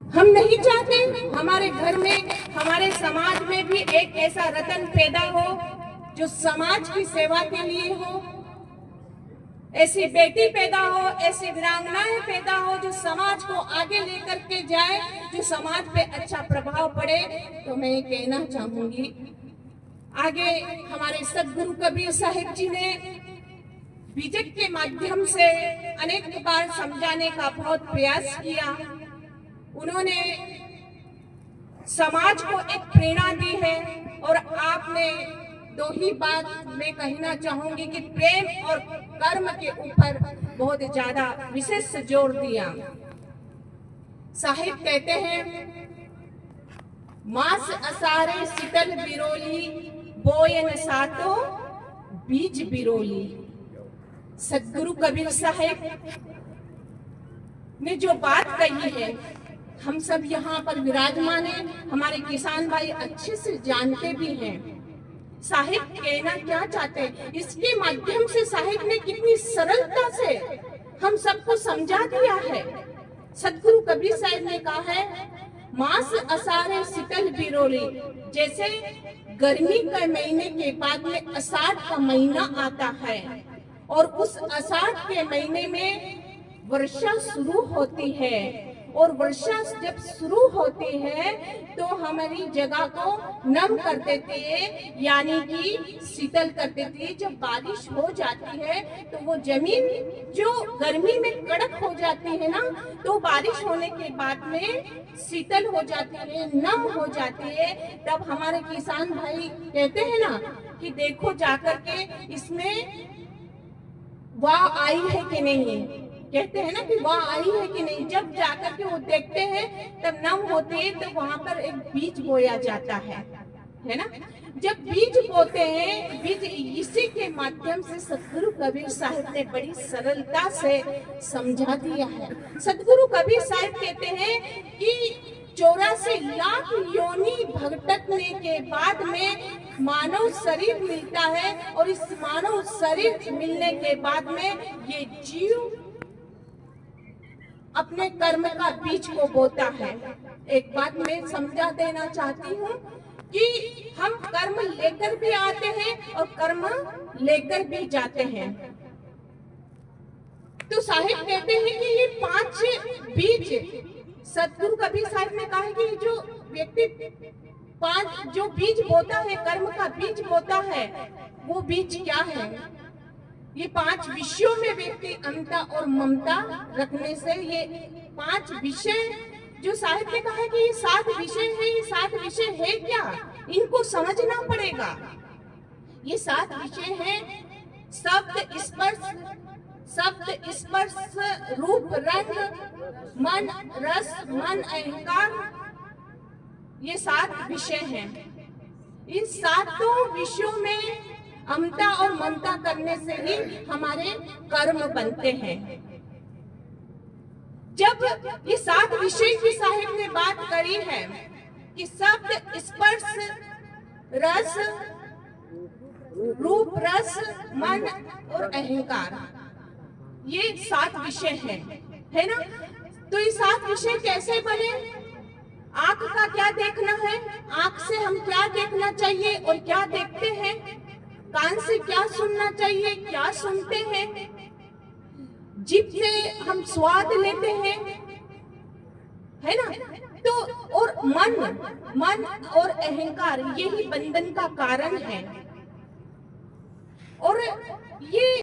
हम नहीं चाहते हमारे घर में, हमारे समाज में भी एक ऐसा रतन पैदा हो जो समाज की सेवा के लिए हो, ऐसी बेटी पैदा हो, ऐसी वीरांगनाएं पैदा हो जो समाज को आगे लेकर के जाए, जो समाज पे अच्छा प्रभाव पड़े। तो मैं ये कहना चाहूंगी, आगे हमारे सदगुरु कबीर साहिब जी ने बीजक के माध्यम से अनेक बार समझाने का बहुत प्रयास किया। उन्होंने समाज को एक प्रेरणा दी है और आपने दो ही बात मैं कहना चाहूंगी कि प्रेम और कर्म के ऊपर बहुत ज्यादा विशेष जोर दिया। साहिब कहते हैं, मास असारे शीतल बिरोली, बोयन सातो बीज बिरोली। सदगुरु कबीर साहिब ने जो बात कही है, हम सब यहाँ पर विराजमान हैं, हमारे किसान भाई अच्छे से जानते भी हैं। साहिब कहना क्या चाहते हैं, इसके माध्यम से साहिब ने कितनी सरलता से हम सबको समझा दिया है। सदगुरु कबीर साहिब ने कहा है, मास असारे शीतल बिरोली, जैसे गर्मी के महीने के बाद में आषाढ़ का महीना आता है और उस आषाढ़ के महीने में वर्षा शुरू होती है, और वर्षा जब शुरू होती है तो हमारी जगह को नम कर देती है, यानी कि शीतल कर देती है। जब बारिश हो जाती है तो वो जमीन जो गर्मी में कड़क हो जाती है ना, तो बारिश होने के बाद में शीतल हो जाती है, नम हो जाती है। तब हमारे किसान भाई कहते हैं ना कि देखो जाकर के इसमें वाह आई है कि नहीं, कहते हैं ना कि वाह आई है कि नहीं। जब जाकर के वो देखते हैं तब नम होते हैं, तो वहां पर एक बीज बोया जाता है ना। जब बीज बोते हैं, बीज इसी के माध्यम से सदगुरु कबीर साहिब ने बड़ी सरलता से समझा दिया है। सदगुरु कबीर साहिब कहते हैं कि 84 लाख योनि भटकने के बाद में मानव शरीर मिलता है, और इस मानव शरीर मिलने के बाद में ये जीव अपने कर्म का बीज को बोता है। एक बात मैं समझा देना चाहती हूँ कि हम कर्म लेकर भी आते हैं और कर्म लेकर भी जाते हैं। तो साहिब कहते हैं कि ये 5 बीज, सदगुरु कबीर साहिब ने कहा है कि जो व्यक्ति 5 जो बीज बोता है, कर्म का बीज बोता है, वो बीज क्या है? ये 5 विषयों में व्यक्ति अनता और ममता रखने से, ये 5 विषय जो साहिब ने कहा है कि ये 7 विषय है, ये 7 विषय है क्या, इनको समझना पड़ेगा। ये 7 विषय हैं, शब्द स्पर्श, रूप रंग, मन रस, मन अहंकार, ये 7 विषय हैं। इन 7 विषयों में अमता और ममता करने से ही हमारे कर्म बनते हैं। जब ये 7 विषय की साहिब ने बात करी है कि शब्द स्पर्श रस रूप रस मन और अहंकार, ये 7 विषय हैं, है ना। तो ये 7 विषय कैसे बने? आंख का क्या देखना है, आंख से हम क्या देखना चाहिए और क्या देखते हैं, कान से क्या सुनना चाहिए, क्या सुनते हैं, जीभ से हम स्वाद लेते हैं, है ना। तो और मन और अहंकार, यही बंधन का कारण है। और ये